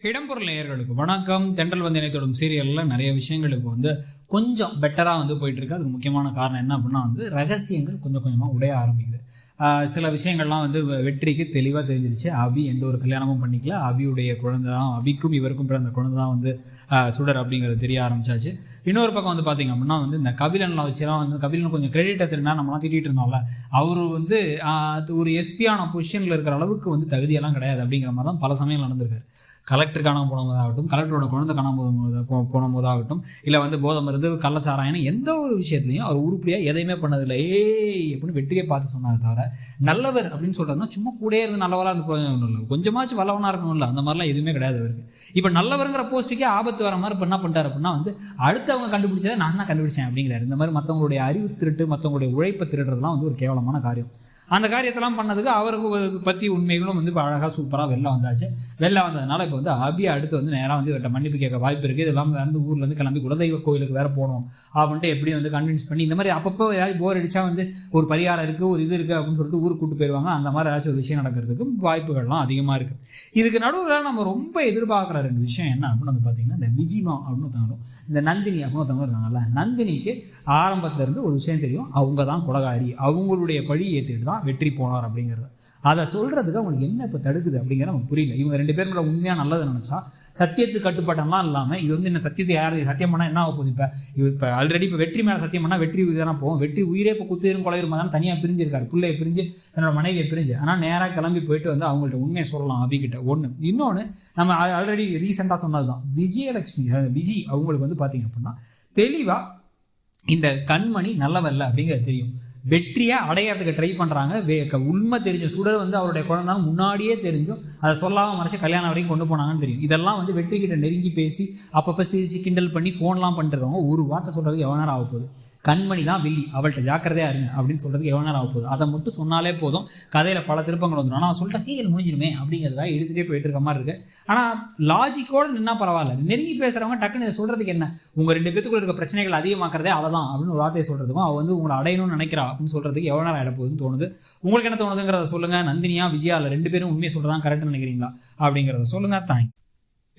இடம்பொருள் நேயர்களுக்கு வணக்கம். தென்றல் வந்து இணைத்தோடும் சீரியலில் நிறைய விஷயங்கள் இப்போ வந்து கொஞ்சம் பெட்டராக வந்து போயிட்டு இருக்கு. அதுக்கு முக்கியமான காரணம் என்ன அப்படின்னா வந்து ரகசியங்கள் கொஞ்சம் கொஞ்சமாக உடைய ஆரம்பிக்குது. சில விஷயங்கள்லாம் வந்து வெற்றிக்கு தெளிவாக தெரிஞ்சிருச்சு. அபி எந்த ஒரு கல்யாணமும் பண்ணிக்கல. அபியுடைய குழந்தை தான், அபிக்கும் இவருக்கும் பிறந்த குழந்தை தான் வந்து சுடர் அப்படிங்கிறது தெரிய ஆரம்பிச்சாச்சு. இன்னொரு பக்கம் வந்து பார்த்திங்க அப்படின்னா வந்து இந்த கபிலன்லாம் வச்சுலாம் வந்து கபிலன் கொஞ்சம் கிரெடிட்டை திருந்தா நம்மளாம் திட்டிகிட்டு இருந்தோம்ல, அவர் வந்து ஒரு எஸ்பியான பொசிஷனில் இருக்கிற அளவுக்கு வந்து தகுதியெல்லாம் கிடையாது அப்படிங்கிற மாதிரி தான் பல சமயம் நடந்திருக்காரு. கலெக்டர் காணாமல் போனதாகட்டும், கலெக்டரோட குழந்தை காணாமல் போனபோதாகட்டும், இல்லை வந்து போதை மருந்து கள்ளச்சாராயன்னு எந்த ஒரு விஷயத்துலையும் அவர் உருப்படியாக எதையுமே பண்ணதில்லை. அப்படின்னு வெற்றியை பார்த்து சொன்னார் தவிர நல்லவர் அப்படின்னு சொல்கிறதுனா சும்மா கூட இருந்து நல்லவராக இருந்து பிரயோஜனம் இல்லை, கொஞ்சமாச்சும் வல்லவனாக இருக்கணும்ல, அந்த மாதிரிலாம் எதுவுமே கிடையாது அவருக்கு. இப்போ நல்லவருங்கிற போஸ்ட்டுக்கே ஆபத்து வர மாதிரி இப்போ என்ன பண்ணிட்டார் அப்படின்னா வந்து அடுத்தவங்க கண்டுபிடிச்சதை நான் தான் கண்டுபிடிச்சேன் அப்படிங்கிறாரு. இந்த மாதிரி மற்றவங்களுடைய அறிவு திருட்டு, மற்றவங்களுடைய உழைப்பை திருடுறதுலாம் வந்து ஒரு கேவலமான காரியம். அந்த காரியத்தெல்லாம் பண்ணதுக்கு அவருக்கு பற்றி உண்மைகளும் வந்து அழகாக சூப்பராக வெளில வந்தாச்சு. வெளில வந்ததுனால இப்போ வந்து அபி அடுத்து வந்து நேராக வந்து இவர்கிட்ட மன்னிப்பு கேட்க வாய்ப்பு இருக்குது. இதெல்லாம் வந்து ஊர்லேருந்து கிளம்பி குலதெய்வ கோயிலுக்கு வேறு போகணும் அப்படின்ட்டு எப்படியும் வந்து கன்வின்ஸ் பண்ணி இந்த மாதிரி அப்பப்போ ஏதாவது போர் அடித்தா வந்து ஒரு பரிகாரம் இருக்குது, ஒரு இது இருக்குது அப்படின்னு சொல்லிட்டு ஊருக்கு கூட்டு போயிடுவாங்க. அந்த மாதிரி ஏதாச்சும் ஒரு விஷயம் நடக்கிறதுக்கு வாய்ப்புகள்லாம் அதிகமாக இருக்குது. இதுக்கு நடுவில் நம்ம ரொம்ப எதிர்பார்க்குற ரெண்டு விஷயம் என்ன அப்படின்னு வந்து பார்த்திங்கன்னா, இந்த விஜிமா அப்படின்னு ஒருத்தவங்க, இந்த நந்தினி அப்படின்னு ஒருத்தவங்க இருக்காங்கல்ல, நந்தினிக்கு ஆரம்பத்தில் இருந்து ஒரு விஷயம் தெரியும், அவங்க தான் கொலகாரி, அவங்களுடைய பழி ஏற்றிட்டு தான் வெற்றி போனார் அப்படிங்கிறது. அதை சொல்கிறதுக்கு அவங்களுக்கு என்ன இப்போ தடுக்குது அப்படிங்கிற நமக்கு புரியல. இவங்க ரெண்டு பேர் மேலே உண்மையாக நல்லது நினச்சா சத்தியத்துக்கு கட்டுப்பட்டம்லாம் இல்லாமல் இது வந்து என்ன சத்தியத்தை யார் சத்தியம் பண்ணால் என்ன ஆக போகுது? இப்போ ஆல்ரெடி இப்போ வெற்றி மேலே சத்தியம் பண்ணால் வெற்றி உயிர் தானே போகும். வெற்றி உயிரே இப்போ குத்துயிரும் கொலையுமா தான் தனியாக பிரிஞ்சிருக்காரு, பிள்ளையை பிரிஞ்சு தன்னோட மனைவியை பிரிஞ்சு. ஆனால் நேராக கிளம்பி போயிட்டு வந்து அவங்கள்ட்ட உண்மையை சொல்லலாம் அபிகிட்ட. இன்னொன்று நம்ம ஆல்ரெடி ரீசெண்டாக சொன்னது தான், விஜயலட்சுமி விஜி அவங்களுக்கு வந்து பார்த்திங்க அப்படின்னா தெளிவாக இந்த கண்மணி நல்லவல்ல அப்படிங்கிறது தெரியும். வெற்றியை அடையாளத்துக்கு ட்ரை பண்ணுறாங்க. உண்மை தெரிஞ்ச சுடர் வந்து அவருடைய குழந்தை முன்னாடியே தெரிஞ்சும் அதை சொல்லாமல் மறைச்சு கல்யாணம் வரைக்கும் கொண்டு போனாங்கன்னு தெரியும். இதெல்லாம் வந்து வெற்றிக்கிட்ட நெருங்கி பேசி அப்பப்போ சிரிச்சு கிண்டல் பண்ணி ஃபோன்லாம் பண்ணிட்டுருவாங்க. ஒரு வார்த்தை சொல்கிறதுக்கு எவ்வளோ நேரம் ஆக போகுது? கண்மணி தான் வில்லி, அவள்கிட்ட ஜாக்கிரதையாக இருங்க அப்படின்னு சொல்கிறதுக்கு எவ்வளோ நேரம் ஆக போகுது? அதை மட்டும் சொன்னாலே போதும், கதையில் பல திருப்பங்கள் வந்துடும். ஆனால் சொல்லிட்டா சீரியல் முடிஞ்சிருமே அப்படிங்கிறதா எடுத்துகிட்டே போயிட்டு இருக்க மாதிரி இருக்குது. ஆனால் லாஜிக்கோடு நின்னா பரவாயில்ல. நெருங்கி பேசுகிறவங்க டக்குன்னு இதை சொல்கிறதுக்கு என்ன, உங்கள் ரெண்டு பேத்துக்குள்ள இருக்க பிரச்சனைகள் அதிகமாக்கிறதே அவதான் அப்படின்னு ஒரு வார்த்தையை சொல்கிறதுக்கும் அவள் வந்து உங்களை அடையணும்னு நினைக்கிறா அப்படின்னு சொல்கிறதுக்கு எவ்வளோ நேரம் ஆகிடப்போகுதுன்னு தோணுது. உங்களுக்கு என்ன தோணுதுங்கிறத சொல்லுங்கள். நந்தினியா விஜயா இல்லை ரெண்டு பேரும் உண்மையை சொல்கிறதான் கரெக்டாக நினைக்கிறீங்களா அப்படிங்கிறத சொல்லுங்கள். தேங்க்ஸ்.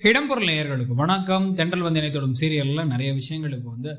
இடம்பொருள் நேயர்களுக்கு வணக்கம். தென்றல் வந்து இணைத்தோடும் சீரியலில் நிறைய விஷயங்கள் இப்போ வந்து